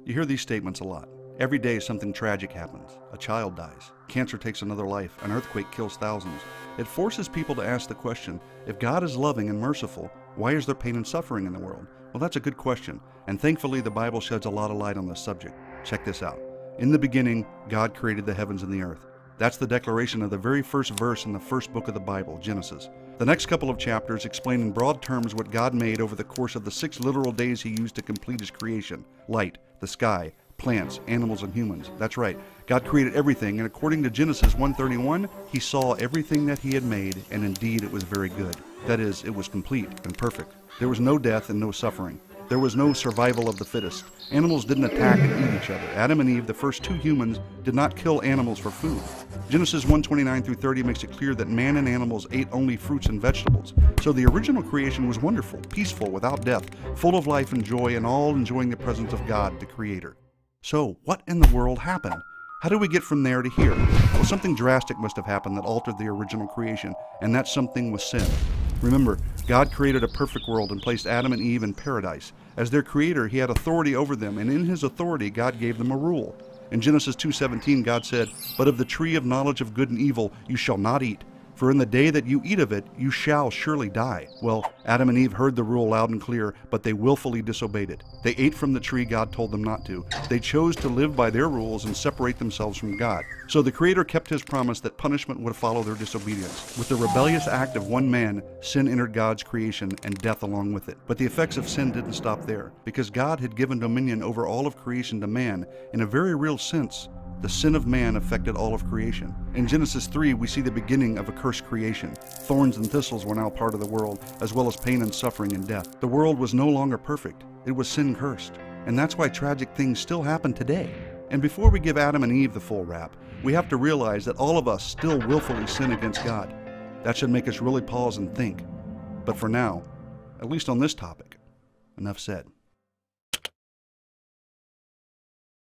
You hear these statements a lot. Every day something tragic happens. A child dies. Cancer takes another life. An earthquake kills thousands. It forces people to ask the question, if God is loving and merciful, why is there pain and suffering in the world? Well, that's a good question, and thankfully the Bible sheds a lot of light on this subject. Check this out. In the beginning, God created the heavens and the earth. That's the declaration of the very first verse in the first book of the Bible, Genesis. The next couple of chapters explain in broad terms what God made over the course of the 6 literal days he used to complete his creation. Light, the sky, plants, animals, and humans. That's right. God created everything, and according to Genesis 1:31, he saw everything that he had made, and indeed it was very good. That is, it was complete and perfect. There was no death and no suffering. There was no survival of the fittest. Animals didn't attack and eat each other. Adam and Eve, the first 2 humans, did not kill animals for food. Genesis 1:29 through 30 makes it clear that man and animals ate only fruits and vegetables. So the original creation was wonderful, peaceful, without death, full of life and joy, and all enjoying the presence of God, the Creator. So what in the world happened? How did we get from there to here? Well, something drastic must have happened that altered the original creation, and that something was sin. Remember, God created a perfect world and placed Adam and Eve in paradise. As their creator, he had authority over them, and in his authority, God gave them a rule. In Genesis 2:17, God said, "But of the tree of knowledge of good and evil you shall not eat, for in the day that you eat of it, you shall surely die." Well, Adam and Eve heard the rule loud and clear, but they willfully disobeyed it. They ate from the tree God told them not to. They chose to live by their rules and separate themselves from God. So the Creator kept his promise that punishment would follow their disobedience. With the rebellious act of one man, sin entered God's creation and death along with it. But the effects of sin didn't stop there, because God had given dominion over all of creation to man. In a very real sense, the sin of man affected all of creation. In Genesis 3, we see the beginning of a cursed creation. Thorns and thistles were now part of the world, as well as pain and suffering and death. The world was no longer perfect. It was sin-cursed. And that's why tragic things still happen today. And before we give Adam and Eve the full rap, we have to realize that all of us still willfully sin against God. That should make us really pause and think. But for now, at least on this topic, enough said.